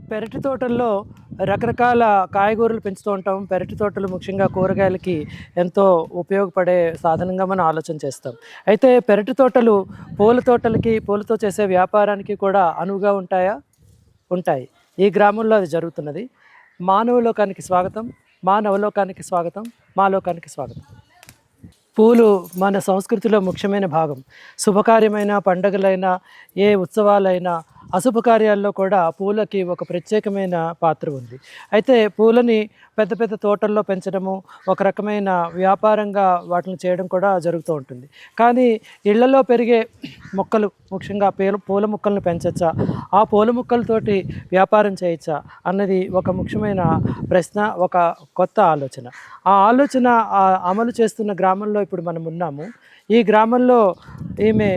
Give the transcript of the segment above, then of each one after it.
పెరటి తోటల్లో రకరకాల కాయగూరలు పెంచుతూ ఉంటాం. పెరటి తోటలు ముఖ్యంగా కూరగాయలకి ఎంతో ఉపయోగపడే సాధనంగా మనం ఆలోచన చేస్తాం. అయితే పెరటి తోటలు పూల తోటలకి, పూలతో చేసే వ్యాపారానికి కూడా అనువుగా ఉంటాయా? ఉంటాయి. ఈ గ్రామంలో అది జరుగుతున్నది. మానవలోకానికి స్వాగతం, మానవలోకానికి స్వాగతం, మా లోకానికి స్వాగతం. పూలు మన సంస్కృతిలో ముఖ్యమైన భాగం. శుభకార్యమైన, పండగలైనా, ఏ ఉత్సవాలైనా, అశుభ కార్యాల్లో కూడా పూలకి ఒక ప్రత్యేకమైన పాత్ర ఉంది. అయితే పూలని పెద్ద పెద్ద తోటల్లో పెంచడము, ఒక రకమైన వ్యాపారంగా వాటిని చేయడం కూడా జరుగుతూ ఉంటుంది. కానీ ఇళ్లలో పెరిగే మొక్కలు, ముఖ్యంగా పూల మొక్కలను పెంచచ్చా, ఆ పూల మొక్కలతోటి వ్యాపారం చేయొచ్చా అన్నది ఒక ముఖ్యమైన ప్రశ్న, ఒక కొత్త ఆలోచన. ఆ ఆలోచన అమలు చేస్తున్న గ్రామంలో ఇప్పుడు మనం ఉన్నాము. ఈ గ్రామంలో ఈమె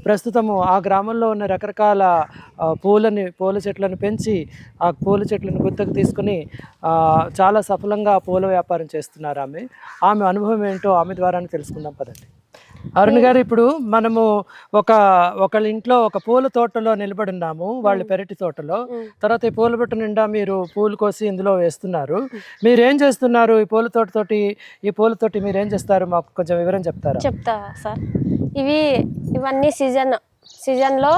ప్రస్తుతము ఆ గ్రామంలో ఉన్న రకరకాల పూల చెట్లను పెంచి ఆ పూల చెట్లను గుత్తకు తీసుకుని చాలా సఫలంగా పూల వ్యాపారం చేస్తున్నారు. ఆమె అనుభవం ఏంటో ఆమె ద్వారానే తెలుసుకుందాం పదండి. అరుణ్ గారు, ఇప్పుడు మనము ఒకళ్ళ ఇంట్లో ఒక పూల తోటలో నిలబడి ఉన్నాము, వాళ్ళ పెరటి తోటలో. తర్వాత ఈ పూల బుట్ట నిండా మీరు పూలు కోసి ఇందులో వేస్తున్నారు. మీరేం చేస్తున్నారు ఈ పూలతోటి మీరేం చేస్తారు? మాకు కొంచెం వివరం చెప్తారా? చెప్తా సార్. ఇవన్నీ సీజన్లో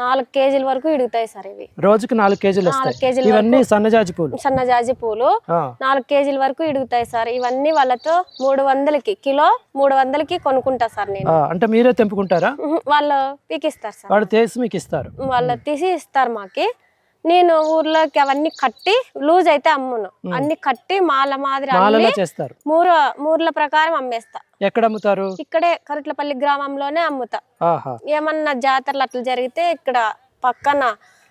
4 కేజీల వరకు ఇడుగుతాయి సార్. ఇవి రోజుకి 4 కేజీలు వస్తాయి. ఇవన్నీ సన్నజాజి పూలు 4 కేజీల వరకు ఇడుగుతాయి సార్. ఇవన్నీ వాళ్ళతో 300కి కిలో 300కి కొనుక్కుంటా సార్ నేను. అంటే మీరే తెంపుకుంటారా? వాళ్ళు పీకిస్తారు సార్. వాళ్ళు తీసి మీకు ఇస్తారు? వాళ్ళు తీసి ఇస్తారు మాకి. నేను ఊర్లోకి అవన్నీ కట్టి, లూజ్ అయితే అమ్మును, అన్ని కట్టి మాల మాదిరి చేస్తారు. మూర్ల ప్రకారం అమ్మేస్తా. ఎక్కడ అమ్ముతారు? ఇక్కడే కరట్లపల్లి గ్రామంలోనే అమ్ముతా. ఏమన్నా జాతరలు అట్లా జరిగితే ఇక్కడ పక్కన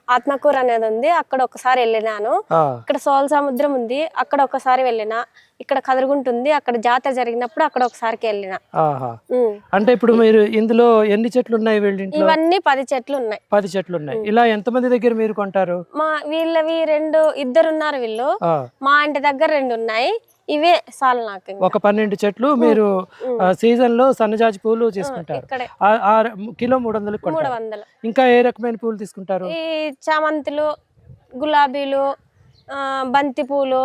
ఆత్మకూర అనేది ఉంది, అక్కడ ఒకసారి వెళ్ళినాను. ఇక్కడ సోల్ సముద్రం ఉంది, అక్కడ ఒకసారి వెళ్ళినా. ఇక్కడ కదురుగుంటుంది, అక్కడ జాతర జరిగినప్పుడు అక్కడ ఒకసారికి వెళ్ళిన. అంటే ఇప్పుడు మీరు ఇందులో ఎన్ని చెట్లు ఉన్నాయి? ఇవన్నీ 10 చెట్లు ఉన్నాయి. 10 చెట్లు ఉన్నాయి. ఇలా ఎంతమంది దగ్గర మీరు కొంటారు? వీళ్ళవి 2 ఉన్నారు వీళ్ళు. మా ఇంటి దగ్గర 2 ఉన్నాయి. ఇవే చాలు నాకు. ఒక 12 చెట్లు మీరు సీజన్ లో సన్నజాజి పూలు తీసుకుంటారు. కిలో 300. ఇంకా ఏ రకమైన పూలు తీసుకుంటారు? ఈ చామంతులు, గులాబీలు, బంతి పూలు,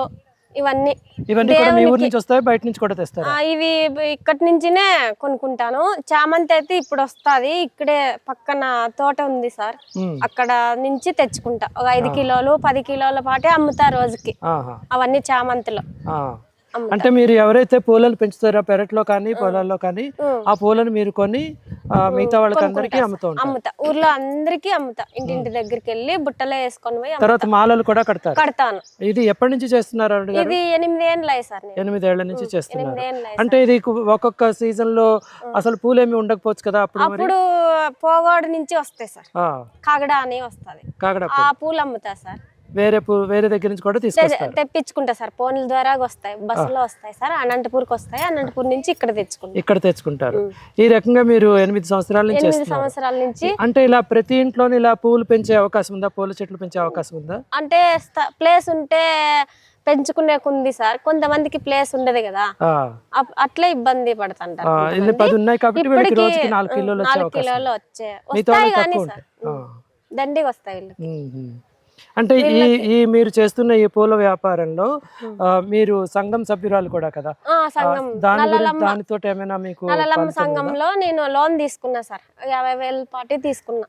ఇవన్నీ కూడా మీ ఊరు నుంచి వస్తాయి? బయట నుంచి కూడా తెస్తారా? ఇవి ఇక్కడి నుంచినే కొనుక్కుంటాను. చామంతి అయితే ఇప్పుడు వస్తుంది, ఇక్కడే పక్కన తోట ఉంది సార్, అక్కడ నుంచి తెచ్చుకుంటా. ఒక 5 కిలోలు 10 కిలోల పాటే అమ్ముతా రోజుకి. అవన్నీ చామంతులు. అంటే మీరు ఎవరైతే పూలను పెంచుతారో పెరట్లో కానీ పొలాల్లో కానీ, ఆ పూలను మీరు కొని మిగతా వాళ్ళకి అందరికీ అమ్ముతా. ఊర్లో అందరికీ అమ్ముతా. ఇంటింటి దగ్గరికి వెళ్ళి బుట్టలో వేసుకొని పోయి తర్వాత మాలలు కూడా కడతాను. ఇది ఎప్పటి నుంచి చేస్తున్నారు? ఇది 8 ఏళ్ళు సార్. 8 ఏళ్ల నుంచి చేస్తున్నారు. అంటే ఇది ఒక్కొక్క సీజన్ లో అసలు పూలేమి ఉండకపోవచ్చు కదా? అప్పుడు పోగోడు నుంచి వస్తాయి సార్. కాగడా అని వస్తుంది, ఆ పూలు అమ్ముతా సార్. వేరే దగ్గర నుంచి కూడా తెప్పించుకుంటా సార్. ఫోన్ల ద్వారా వస్తాయి, బస్సులో వస్తాయి సార్. అనంతపూర్కి వస్తాయి, అనంతపూర్ నుంచి ఇక్కడ తెచ్చుకుంటారు. ఈ రకంగా మీరు 8 సంవత్సరాల నుంచి అంటే ఇలా ప్రతి ఇంట్లో ఇలా పూలు పెంచే అవకాశం ఉందా? పూల చెట్లు పెంచే అవకాశం ఉందా? అంటే ప్లేస్ ఉంటే పెంచుకునేకుంది సార్. కొంతమందికి ప్లేస్ ఉండదు కదా, అట్లా ఇబ్బంది పడుతుంటారు. 10 ఉన్నాయి కాబట్టి 4 కిలోలు వస్తాయి కానీ సార్ దండిగా వస్తాయి. అంటే మీరు చేస్తున్న ఈ పూల వ్యాపారంలో మీరు సంఘం సభ్యురాలు కూడా కదా? దానితో ఏమైనా మీకు? నల్లలమ్మ సంఘంలో నేను లోన్ తీసుకున్నా సార్. 50,000 పాటి తీసుకున్నా.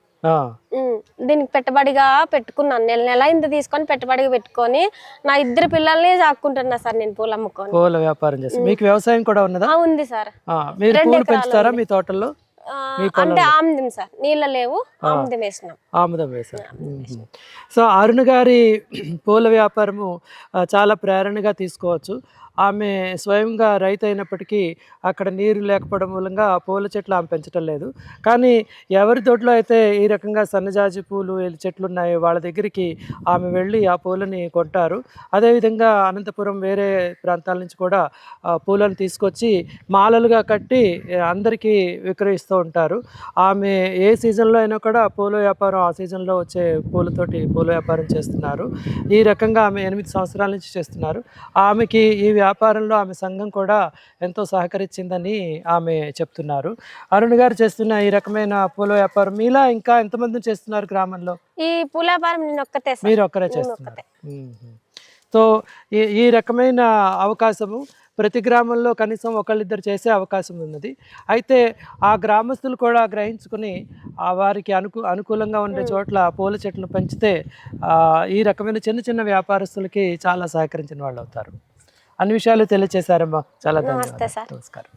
దీనికి పెట్టుబడిగా పెట్టుకున్నాను. నెల ఇంత తీసుకొని పెట్టుబడిగా పెట్టుకొని నా 2 పిల్లల్ని సాక్కుంటున్నా సార్ నేను పూలు అమ్ముకొని. పూల వ్యాపారం చేసి మీకు వ్యవసాయం కూడా ఉన్నదా? ఉంది సార్. మీరు పూలు పెంచుతారా మీ తోటల్లో? అంటే ఆముదం సార్, నీళ్ళ లేవు, ఆముదం వేసాం. సో అరుణ్ గారి పూల వ్యాపారము చాలా ప్రేరణగా తీసుకోవచ్చు. ఆమె స్వయంగా రైతు అయినప్పటికీ అక్కడ నీరు లేకపోవడం మూలంగా పూల చెట్లు ఆమె పెంచడం లేదు. కానీ ఎవరి తోటలో అయితే ఈ రకంగా సన్నజాజి పూలు చెట్లు ఉన్నాయో వాళ్ళ దగ్గరికి ఆమె వెళ్ళి ఆ పూలని కొంటారు. అదేవిధంగా అనంతపురం వేరే ప్రాంతాల నుంచి కూడా పూలను తీసుకొచ్చి మాలలుగా కట్టి అందరికీ విక్రయిస్తూ ఉంటారు. ఆమె ఏ సీజన్లో అయినా కూడా పూల వ్యాపారం, ఆ సీజన్లో వచ్చే పూల వ్యాపారం చేస్తున్నారు. ఈ రకంగా ఆమె 8 సంవత్సరాల నుంచి చేస్తున్నారు. ఆమెకి ఈ వ్యాపారంలో ఆమె సంఘం కూడా ఎంతో సహకరించిందని ఆమె చెప్తున్నారు. అరుణ్ గారు చేస్తున్న ఈ రకమైన పూల వ్యాపారం మీలా ఇంకా ఎంతమంది చేస్తున్నారు గ్రామంలో? ఈ పూల వ్యాపారం నేను ఒక్కతే సార్. మీరు ఒక్కరే చేస్తున్నారు. సో ఈ రకమైన అవకాశము ప్రతి గ్రామంలో కనీసం ఒకళ్ళిద్దరు చేసే అవకాశం ఉన్నది. అయితే ఆ గ్రామస్తులు కూడా గ్రహించుకుని వారికి అనుకూలంగా ఉండే చోట్ల పూల చెట్లు పెంచితే ఈ రకమైన చిన్న చిన్న వ్యాపారస్తులకి చాలా సహకరించిన వాళ్ళు అవుతారు. అన్ని విషయాలు తెలియచేశారమ్మా. చాలా ధన్యవాదాలు. సార్. నమస్కారం.